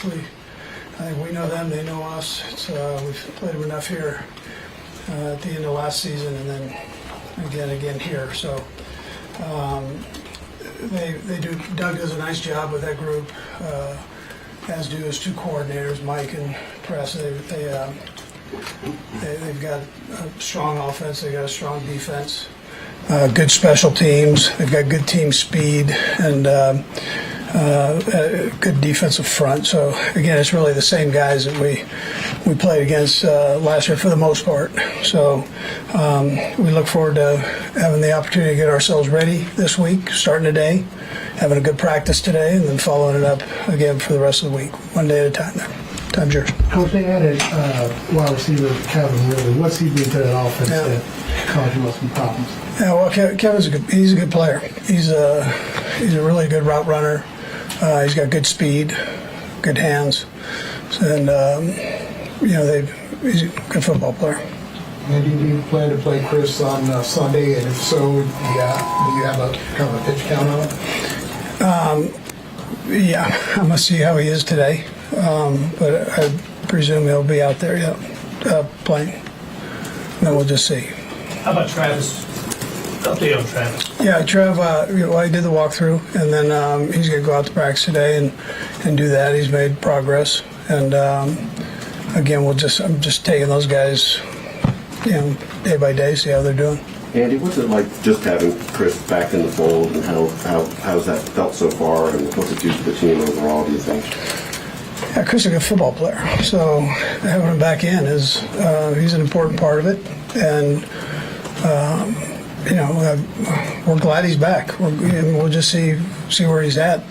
I think we know them, they know us. We've played them enough here at the end of last season, and then again here. So they do. Doug does a nice job with that group, as do his two coordinators, Mike and Press. They've got a strong offense. They got a strong defense. Good special teams. They've got good team speed and good defensive front. So again, it's really the same guys that we played against last year for the most part. So we look forward to having the opportunity to get ourselves ready this week, starting today, having a good practice today, and then following it up again for the rest of the week, one day at a time. Time's yours. Coach, they added wide receiver Kevin Ridley. What's he bring to that offense that caused you some problems? Yeah, well, Kevin's he's a good player. He's a really good route runner. He's got good speed, good hands, and he's a good football player. And do you plan to play Chris on Sunday? And if so, do you have a kind of a pitch count on it? Yeah, I'm gonna see how he is today, but I presume he'll be out there, playing. And then we'll just see. How about Travis? Update on Travis. Yeah, Trev, he did the walkthrough, and then he's going to go out to practice today and do that. He's made progress, and again, I'm just taking those guys, day by day, see how they're doing. Andy, what's it like just having Chris back in the fold, and how's that felt so far, and what's it do to the team overall, do you think? Yeah, Chris is a good football player, so having him back in he's an important part of it, and we're glad he's back. We'll just see where he's at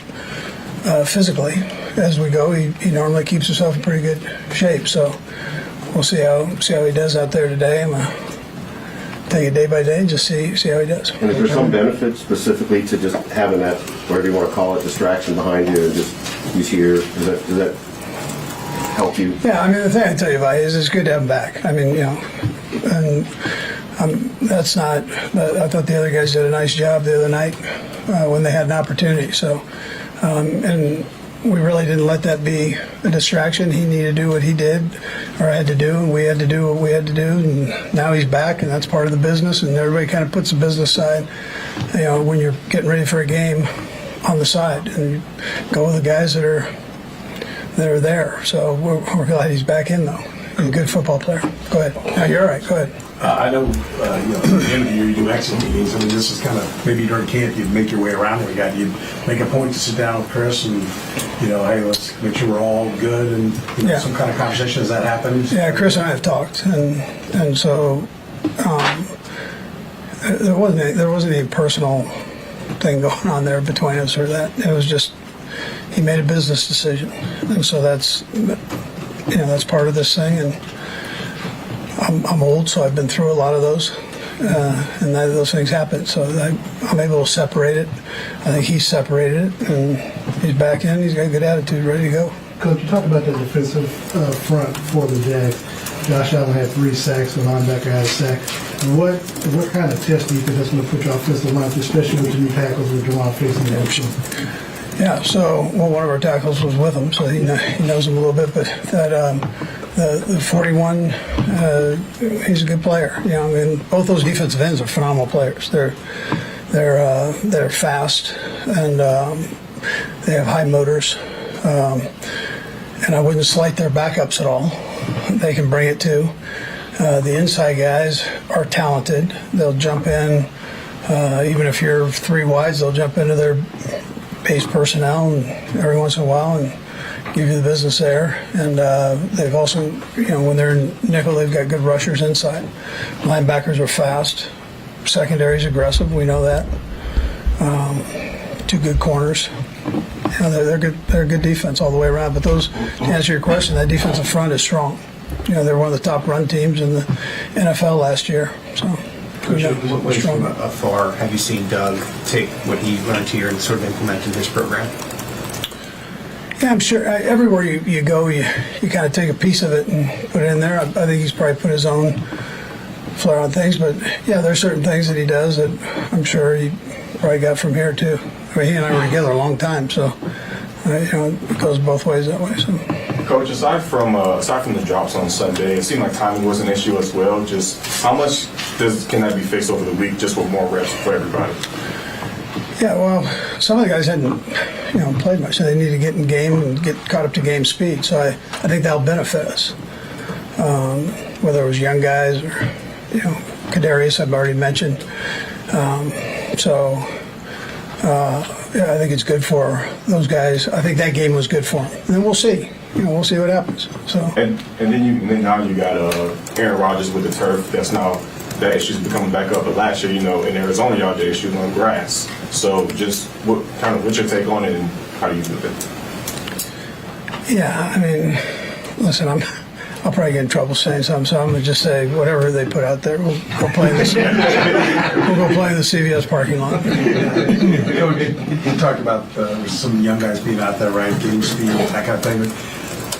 physically as we go. He normally keeps himself in pretty good shape, so we'll see how he does out there today. I'm gonna take it day by day and just see how he does. And is there some benefit specifically to just having that, whatever you want to call it, distraction behind you, and just he's here? Does that help you? Yeah, I mean, the thing I tell you about is it's good to have him back. I mean, and that's not. I thought the other guys did a nice job the other night when they had an opportunity. So, and we really didn't let that be a distraction. He needed to do what he did or had to do, and we had to do what we had to do. And now he's back, and that's part of the business. And everybody kind of puts the business side, when you're getting ready for a game, on the side, and you go with the guys that are there. So we're glad he's back in, though. He's a good football player. Go ahead. No, you're all right. Go ahead. I know, at the end of the year you do exit meetings. I mean, this is kind of, maybe during camp you'd make your way around every guy. You'd make a point to sit down with Chris and, hey, let's make sure we're all good and, some kind of conversation. Has that happened? Yeah, Chris and I have talked, and so there wasn't any personal thing going on there between us or that. It was just he made a business decision, and so that's part of this thing. And I'm old, so I've been through a lot of those, and those things happen. So I'm able to separate it. I think he's separated it, and he's back in. He's got a good attitude, ready to go. Coach, you talked about the defensive front for the Jags. Josh Allen had 3 sacks, the linebacker had a sack. What kind of test do you think that's going to put your offensive line through, especially with the new tackles with Jamal facing the option? Yeah, so one of our tackles was with him, so he knows him a little bit. But that the 41, he's a good player. Both those defensive ends are phenomenal players. They're fast and they have high motors. And I wouldn't slight their backups at all. They can bring it too. The inside guys are talented. They'll jump in, even if you're 3 wides, they'll jump into their base personnel and every once in a while and give you the business there. And they've also, when they're in nickel, they've got good rushers inside. Linebackers are fast. Secondary's aggressive. We know that. 2 good corners. They're good. They're a good defense all the way around. But to answer your question, that defensive front is strong. They're one of the top run teams in the NFL last year. So, what ways from afar have you seen Doug take what he learned here and sort of implement in his program? Yeah, I'm sure everywhere you go, you kind of take a piece of it and put it in there. I think he's probably put his own flair on things. But, yeah, there's certain things that he does that I'm sure he probably got from here, too. I mean, he and I were together a long time, so It goes both ways that way. So. Coach, aside from the drops on Sunday, it seemed like timing was an issue as well. Just how much can that be fixed over the week, just with more reps for everybody? Yeah, well, some of the guys hadn't, played much, so they need to get in game and get caught up to game speed. So I think that'll benefit us. Whether it was young guys or, Kadarius, I've already mentioned. I think it's good for those guys. I think that game was good for them. And then we'll see. We'll see what happens. So. And then now you got Aaron Rodgers with the turf. That issue's becoming back up. But last year, in Arizona, y'all did issues on grass. So just what's your take on it, and how do you do it? Yeah, I mean, listen, I'll probably get in trouble saying something, so I'm gonna just say whatever they put out there. We'll go play in the CVS parking lot. You talked about some young guys being out there, right, getting speed, that kind of thing. But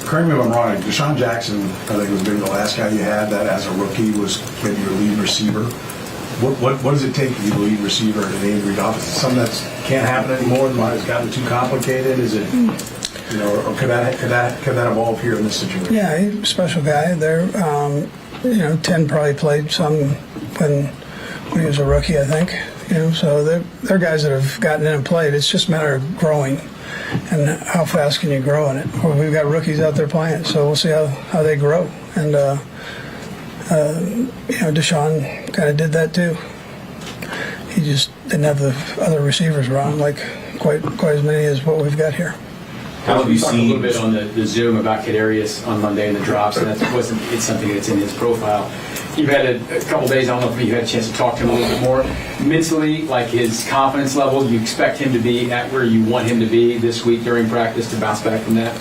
correct me if I'm wrong. Deshaun Jackson, I think, was maybe the last guy you had that as a rookie was maybe your lead receiver. What does it take to be the lead receiver in an Avery offense? Is it something that can't happen anymore? Has gotten too complicated? Is it? Or could that evolve here in this situation? Yeah, he's a special guy. There, Ten probably played some when he was a rookie, I think. So they're guys that have gotten in and played. It's just a matter of growing, and how fast can you grow in it? Well, we've got rookies out there playing, so we'll see how they grow. And Deshaun kind of did that too. He just didn't have the other receivers around quite as many as what we've got here. How have you talked a little bit on the Zoom about Kadarius on Monday and the drops, and it's something that's in his profile. You've had a couple days, I don't know if you had a chance to talk to him a little bit more. Mentally, his confidence level, you expect him to be at where you want him to be this week during practice to bounce back from that?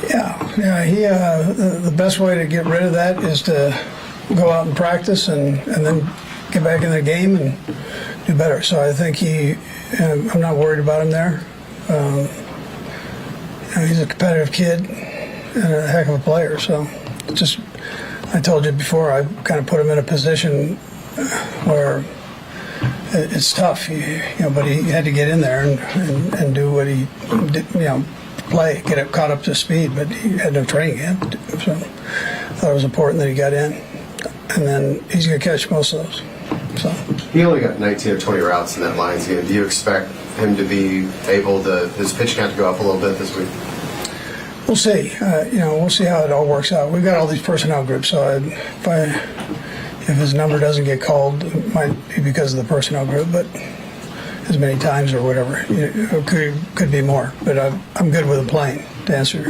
Yeah. He the best way to get rid of that is to go out and practice and then get back in the game and do better. So I think I'm not worried about him there. He's a competitive kid and a heck of a player. So I told you before, I kind of put him in a position where it's tough, but he had to get in there and do what he did, play, get caught up to speed, but he had no training yet. So I thought it was important that he got in, and then he's going to catch most of those. So. He only got 19 or 20 routes in that Lions game. Do you expect him to be able to, his pitch count to go up a little bit this week? We'll see. We'll see how it all works out. We've got all these personnel groups, so if his number doesn't get called, it might be because of the personnel group, but as many times or whatever, it could be more. But I'm good with him playing to answer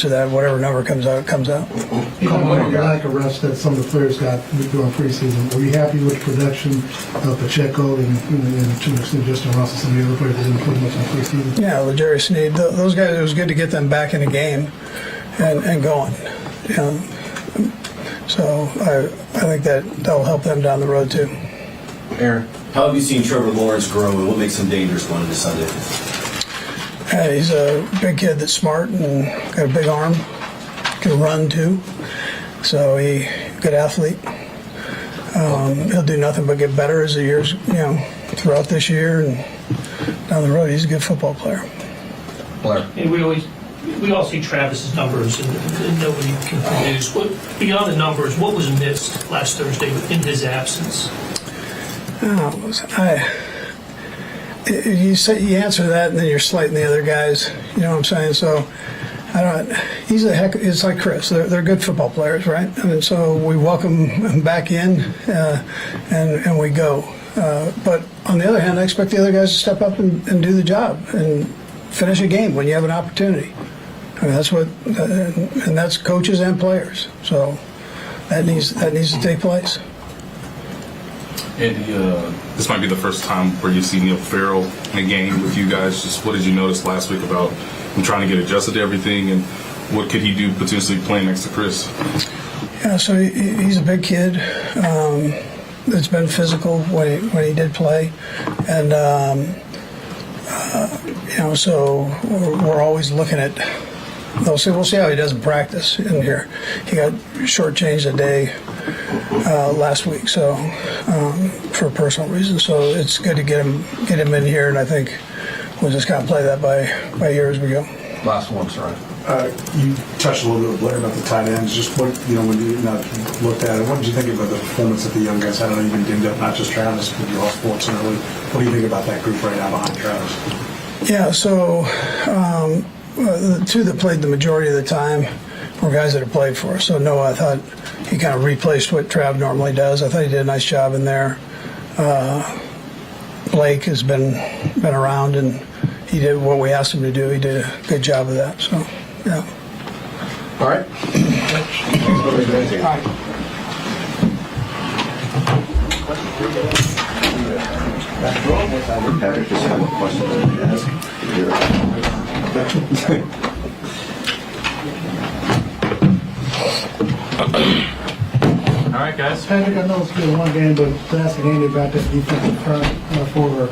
that. Whatever number comes out, comes out. The lack of reps that some of the players got during preseason, were you happy with the production of Pacheco and to an extent Justin Ross and some of the other players that didn't play much in preseason? Yeah, with Jerry Sneed, those guys, it was good to get them back in the game and going. So I think that'll help them down the road too. Aaron, how have you seen Trevor Lawrence grow, and what makes him dangerous going into Sunday? He's a big kid that's smart and got a big arm, can run too. So he's a good athlete. He'll do nothing but get better as the years, throughout this year and down the road. He's a good football player. And we all see Travis's numbers and nobody can produce. Beyond the numbers, what was missed last Thursday in his absence? You answer that, and then you're slighting the other guys. You know what I'm saying? So, he's it's like Chris. They're good football players, right? And so we welcome him back in, and we go. But on the other hand, I expect the other guys to step up and do the job and finish a game when you have an opportunity. I mean, and that's coaches and players. So that needs to take place. Andy, this might be the first time where you see Neil Farrell in a game with you guys. Just what did you notice last week about him trying to get adjusted to everything, and what could he do potentially playing next to Chris? Yeah, so he's a big kid that's been physical when he did play, and so we're always looking at. We'll see how he does in practice in here. He got shortchanged a day last week, so for personal reasons. So it's good to get him in here, and I think we'll just kind of play that by ear as we go. Last one, sorry. You touched a little bit with Blair about the tight ends. Just what, when you looked at it, what did you think about the performance that the young guys had? I know you've been dinged up, not just Travis, but you all sports and early. What do you think about that group right now behind Travis? Yeah, so the two that played the majority of the time were guys that have played for us. So Noah, I thought he kind of replaced what Trav normally does. I thought he did a nice job in there. Blake has been around, and he did what we asked him to do. He did a good job of that. So, yeah. All right. Patrick just had a question to ask. All right, guys. Patrick, I know it's been one game, but to ask Andy about that defensive front for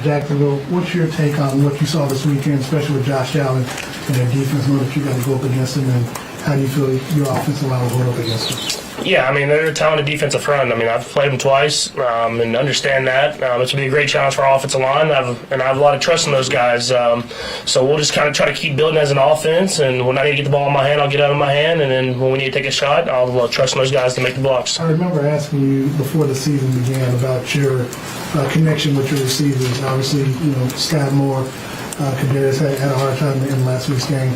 Jacksonville, what's your take on what you saw this weekend, especially with Josh Allen and their defense, knowing that you got to go up against them, and how do you feel your offensive line will hold up against them? Yeah, I mean, they're a talented defensive front. I mean, I've played them twice and understand that. It's going to be a great challenge for our offensive line, and I have a lot of trust in those guys. So we'll just kind of try to keep building as an offense, and when I need to get the ball in my hand, I'll get it out of my hand, and then when we need to take a shot, I'll trust in those guys to make the blocks. I remember asking you before the season began about your connection with your receivers. Obviously, Scott Moore, Kadarius had a hard time in last week's game.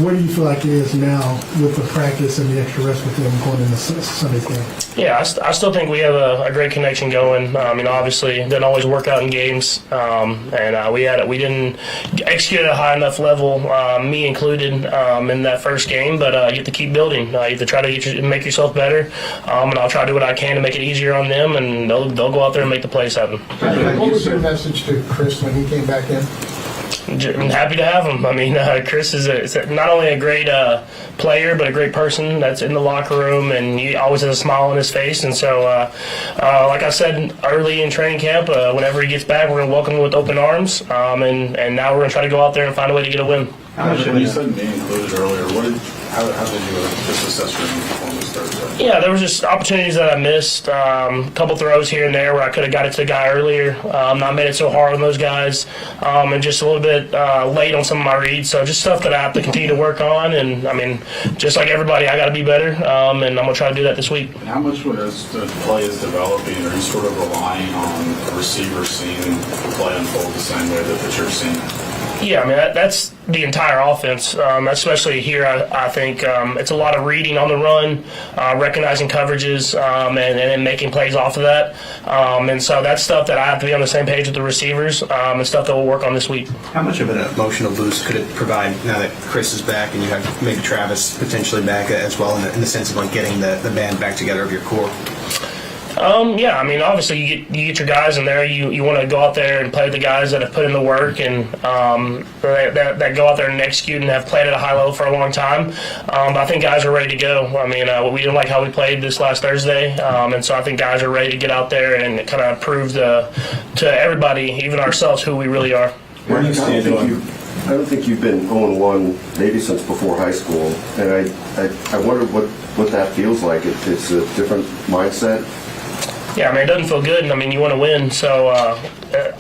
Where do you feel like it is now with the practice and the extra rest with them going into Sunday's game? Yeah, I still think we have a great connection going. Obviously, it doesn't always work out in games, and we didn't execute at a high enough level, me included, in that first game. But you have to keep building. You have to try to make yourself better, and I'll try to do what I can to make it easier on them, and they'll go out there and make the plays happen. What was your message to Chris when he came back in? I'm happy to have him. I mean, Chris is not only a great player, but a great person that's in the locker room, and he always has a smile on his face. And so, like I said early in training camp, whenever he gets back, we're going to welcome him with open arms. And now we're going to try to go out there and find a way to get a win. You said me included earlier. How did you just assess your performance Thursday? Yeah, there was just opportunities that I missed. A couple throws here and there where I could have got it to the guy earlier. Not made it so hard on those guys, and just a little bit late on some of my reads. So just stuff that I have to continue to work on. And I mean, just like everybody, I got to be better, and I'm gonna try to do that this week. How much as the play is developing, are you sort of relying on the receivers seeing the play unfold the same way that you're seeing it? Yeah, I mean, that's the entire offense, especially here. I think it's a lot of reading on the run, recognizing coverages, and then making plays off of that. And so that's stuff that I have to be on the same page with the receivers, and stuff that we'll work on this week. How much of an emotional boost could it provide now that Chris is back and you have maybe Travis potentially back as well in the sense of like getting the band back together of your core? Yeah, I mean, obviously you get your guys in there. You want to go out there and play with the guys that have put in the work and that go out there and execute and have played at a high level for a long time. But I think guys are ready to go. I mean, we didn't like how we played this last Thursday, and so I think guys are ready to get out there and kind of prove to everybody, even ourselves, who we really are. I don't think you've been 0-1 maybe since before high school, and I wonder what that feels like. It's a different mindset. Yeah, I mean, it doesn't feel good, and I mean, you want to win. So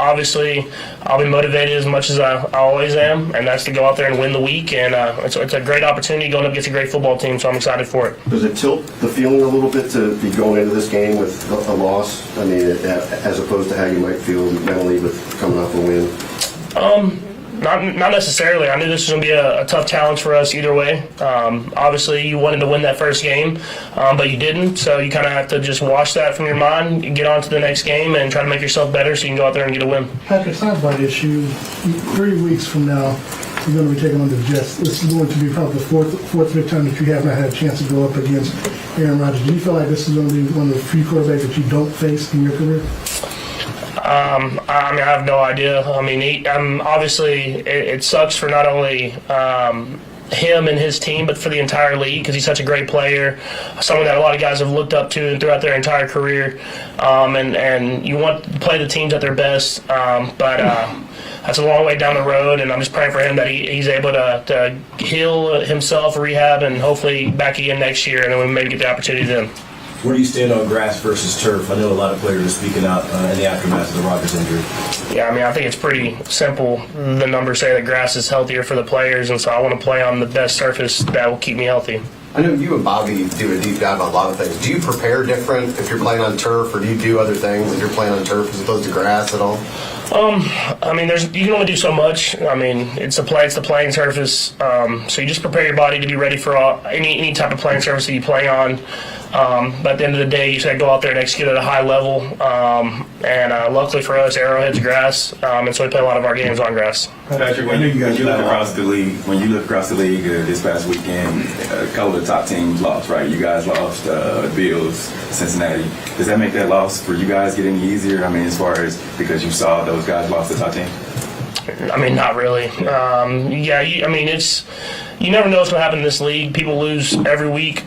obviously, I'll be motivated as much as I always am, and that's to go out there and win the week. And it's a great opportunity going up against a great football team, so I'm excited for it. Does it tilt the feeling a little bit to be going into this game with a loss? I mean, as opposed to how you might feel mentally with coming off a win? Not necessarily. I knew this was going to be a tough challenge for us either way. Obviously, you wanted to win that first game, but you didn't. So you kind of have to just wash that from your mind, get on to the next game, and try to make yourself better so you can go out there and get a win. Patrick, sidebite issue. 3 weeks from now, you're going to be taking on the Jets. This is going to be probably the fourth fifth time that you have not had a chance to go up against Aaron Rodgers. Do you feel like this is going to be one of the few quarterbacks that you don't face in your career? I mean, I have no idea. I mean, obviously, it sucks for not only him and his team, but for the entire league because he's such a great player, someone that a lot of guys have looked up to throughout their entire career. And you want to play the teams at their best, but that's a long way down the road, and I'm just praying for him that he's able to heal himself, rehab, and hopefully back again next year, and then we maybe get the opportunity then. Where do you stand on grass versus turf? I know a lot of players are speaking out in the aftermath of the Rodgers injury. Yeah, I mean, I think it's pretty simple. The numbers say that grass is healthier for the players, and so I want to play on the best surface that will keep me healthy. I know you and Bobby do a deep dive on a lot of things. Do you prepare different if you're playing on turf, or do you do other things if you're playing on turf as opposed to grass at all? I mean, you can only do so much. I mean, it's the playing surface, so you just prepare your body to be ready for any type of playing surface that you play on. But at the end of the day, you just got to go out there and execute at a high level. And luckily for us, Arrowhead's grass, and so we play a lot of our games on grass. Patrick, when you look across the league, this past weekend, a couple of the top teams lost, right? You guys lost Bills, Cincinnati. Does that make that loss for you guys getting easier? I mean, as far as because you saw those guys lost the top team? I mean, not really. You never know what's going to happen in this league. People lose every week.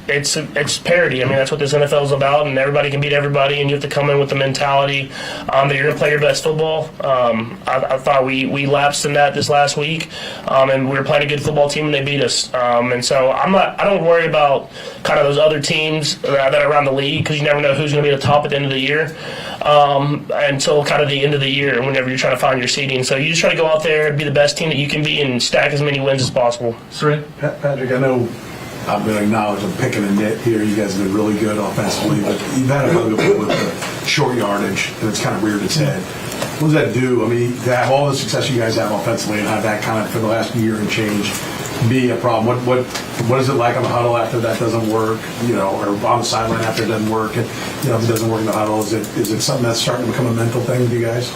It's parity. I mean, that's what this NFL is about, and everybody can beat everybody, and you have to come in with the mentality that you're going to play your best football. I thought we lapsed in that this last week, and we were playing a good football team, and they beat us. And so I don't worry about kind of those other teams that are around the league, because you never know who's going to be at the top at the end of the year until kind of the end of the year, whenever you're trying to find your seeding. So you just try to go out there, be the best team that you can be, and stack as many wins as possible. Patrick, I know I'm going to acknowledge I'm picking a nit here. You guys have been really good offensively, but you've had a little bit with the short yardage, and it's kind of reared its head. What does that do? I mean, to have all the success you guys have offensively and have that kind of for the last year and change be a problem. What is it like on the huddle after that doesn't work? Or on the sideline after it doesn't work? And, if it doesn't work in the huddle, is it something that's starting to become a mental thing with you guys?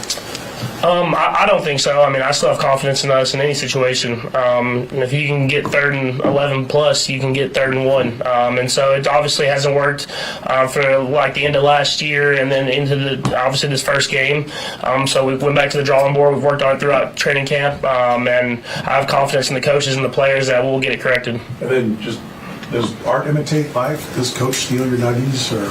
I don't think so. I mean, I still have confidence in us in any situation. And if you can get 3rd and 11 plus, you can get 3rd and 1. And so it obviously hasn't worked for like the end of last year and then into obviously this first game. So we went back to the drawing board. We've worked on it throughout training camp, and I have confidence in the coaches and the players that we'll get it corrected. And then just, does art imitate life? Does Coach steal your nuggies? Or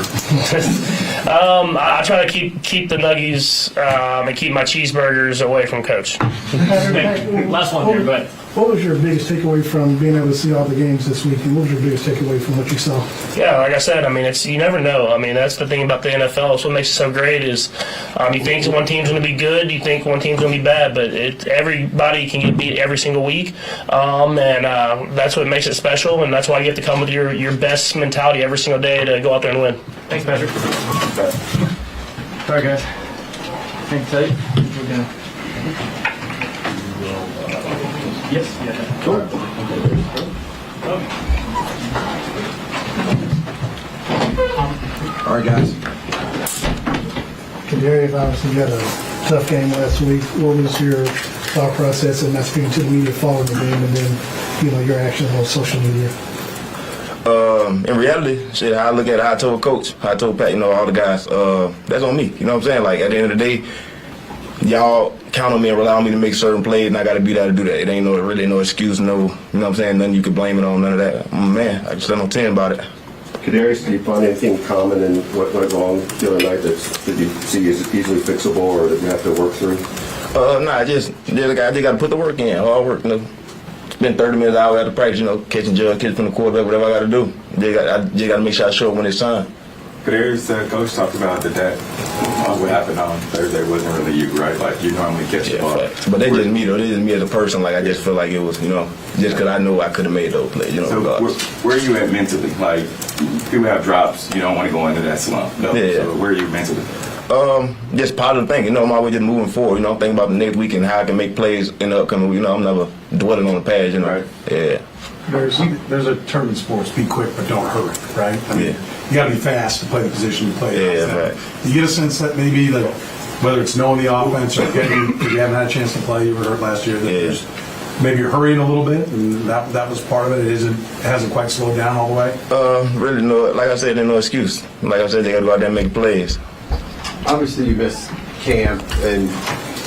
I try to keep the nuggies and keep my cheeseburgers away from Coach. Last one here, but What was your biggest takeaway from being able to see all the games this week? And what was your biggest takeaway from what you saw? Yeah, like I said, I mean, you never know. I mean, that's the thing about the NFL. It's what makes it so great is you think one team's going to be good, you think one team's going to be bad, but everybody can get beat every single week, and that's what makes it special, and that's why you have to come with your best mentality every single day to go out there and win. thanks, Patrick. All right, guys. Hang tight. We're gonna. Yes. Yeah. Cool. All right, guys. Kadarius, obviously you had a tough game last week. What was your thought process and not speaking to the media following the game, and then your actions on social media? In reality, how I look at it, how I told Coach, how I told Pat, all the guys, that's on me. You know what I'm saying? Like, at the end of the day, y'all count on me and rely on me to make certain plays, and I got to be there to do that. It ain't really no excuse, you know what I'm saying? Nothing you can blame it on, none of that. Man, I just stand on 10 about it. Kadarius, did you find anything common in what went wrong the other night that you see is easily fixable or that you have to work through? I just got to put the work in, hard work, Spend 30 minutes out after practice, catching kids from the quarterback, whatever I got to do. I just got to make sure I show up when it's time. Kadarius, coach talked about that what happened on Thursday wasn't really you, right? Like, you normally catch the ball. But they just me, though. They just me as a person. Like, I just feel like it was, just because I know I could have made those plays, So where are you at mentally? Like, people have drops. You don't want to go into that slump. No. Yeah. So where are you mentally? Just positive thinking. I'm always just moving forward. Thinking about the next week and how I can make plays in the upcoming week. I'm never dwelling on the past. Right. Yeah. There's a term in sports: be quick but don't hurry. Right. I mean, you got to be fast to play the position you play. Yeah, right. Do you get a sense that maybe whether it's knowing the offense or getting, because you haven't had a chance to play, you were hurt last year, that maybe you're hurrying a little bit, and that was part of it. It hasn't quite slowed down all the way. Really no. Like I said, there's no excuse. Like I said, they got to go out there and make plays. Obviously, you missed camp, and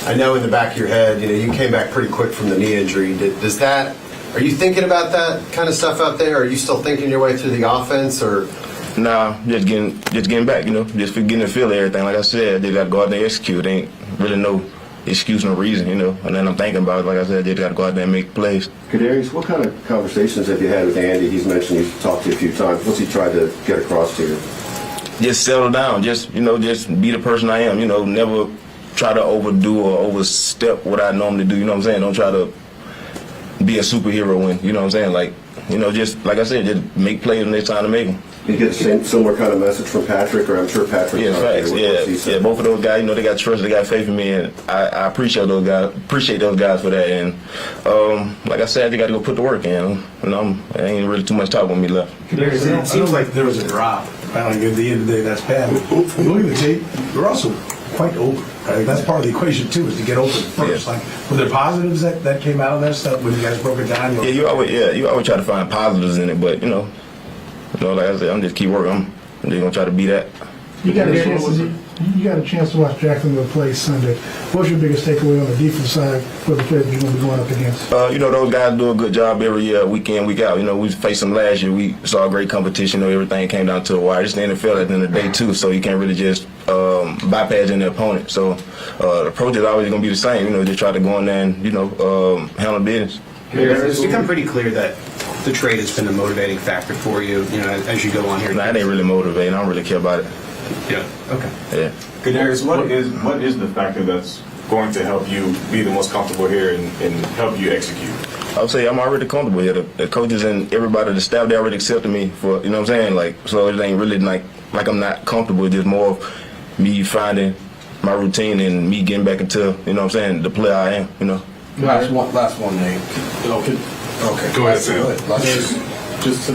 I know in the back of your head, you came back pretty quick from the knee injury. Are you thinking about that kind of stuff out there? Are you still thinking your way through the offense, or? Nah, just getting back, just getting the feel of everything. Like I said, they got to go out there and execute. Ain't really no excuse, no reason, you know. And then I'm thinking about it, like I said, I just got to go out there and make plays. Kadarius, what kind of conversations have you had with Andy? He's mentioned he's talked to you a few times. What's he tried to get across to you? Just settle down, just be the person I am, never try to overdo or overstep what I normally do, you know what I'm saying? Don't try to be a superhero when, you know what I'm saying? Like, just like I said, just make plays when it's time to make them. You get the same similar kind of message from Patrick, or I'm sure Patrick. Yeah, facts. Yeah, both of those guys, they got trust, they got faith in me, and I appreciate those guys. Appreciate those guys for that. And like I said, they got to go put the work in. I ain't really too much talk with me left. It seems like there was a drop. At the end of the day, that's bad. But you look at the tape, you're also quite open. Right? That's part of the equation too, is to get open first. Yeah. Like, were there positives that came out of that stuff when you guys broke it down? You always try to find positives in it, but like I said, I'm just keep working. I'm just gonna try to be that. You got a chance to watch Jacksonville play Sunday. What's your biggest takeaway on the defensive side for the players you're going to be going up against? Those guys do a good job every year, week in, week out. We faced them last year. We saw a great competition. Everything came down to a wire. It's the NFL at the end of the day, too, so you can't really just bypass the opponent. So the approach is always going to be the same. Just try to go in there and, handle business. It's become pretty clear that the trade has been a motivating factor for you, as you go on here. Nah, it ain't really motivating. I don't really care about it. Yeah. Okay. Yeah. Kadarius, what is the factor that's going to help you be the most comfortable here and help you execute? I would say I'm already comfortable here. The coaches and everybody, the staff, they already accepted me for, what I'm saying? Like, so it ain't really like I'm not comfortable. It's just more of me finding my routine and me getting back into, what I'm saying, the player I am, Last one, Nate. Okay. Go ahead, Sam. Just to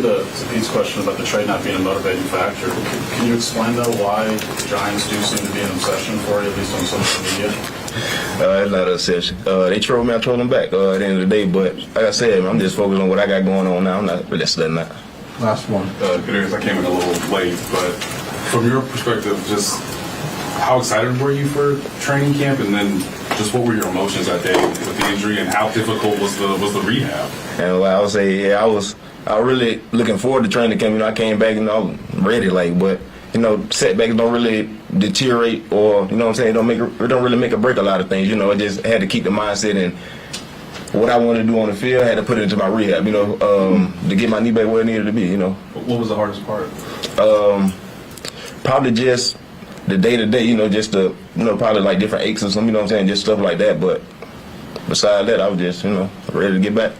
Pete's question about the trade not being a motivating factor, can you explain, though, why Giants do seem to be an obsession for you, at least on social media? It's not an obsession. They troll me, I troll them back at the end of the day. But like I said, I'm just focused on what I got going on now. I'm not really studying that. Last one. Kadarius, I came in a little late, but from your perspective, just how excited were you for training camp, and then just what were your emotions that day with the injury, and how difficult was the rehab? And I would say, I was really looking forward to training camp. I came back and I was ready, but setbacks don't really deteriorate, or what I'm saying, it don't really make or break a lot of things. I just had to keep the mindset and what I wanted to do on the field. I had to put it into my rehab, to get my knee back where it needed to be. What was the hardest part? Probably just the day-to-day, just the, probably like different aches or something, just stuff like that. But besides that, I was just, ready to get back.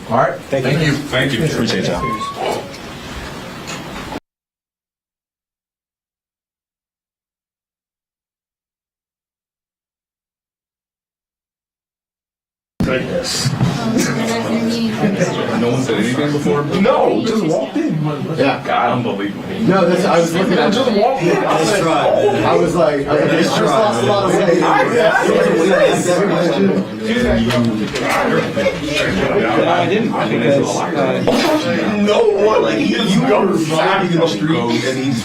All right. Thank you. Thank you. Appreciate y'all. No one said anything before? No, just walked in. Yeah. God, unbelievable. No, I was looking at just walked in. I was like, I just lost a lot of weight. I didn't. No one, like, you go driving in the street and he's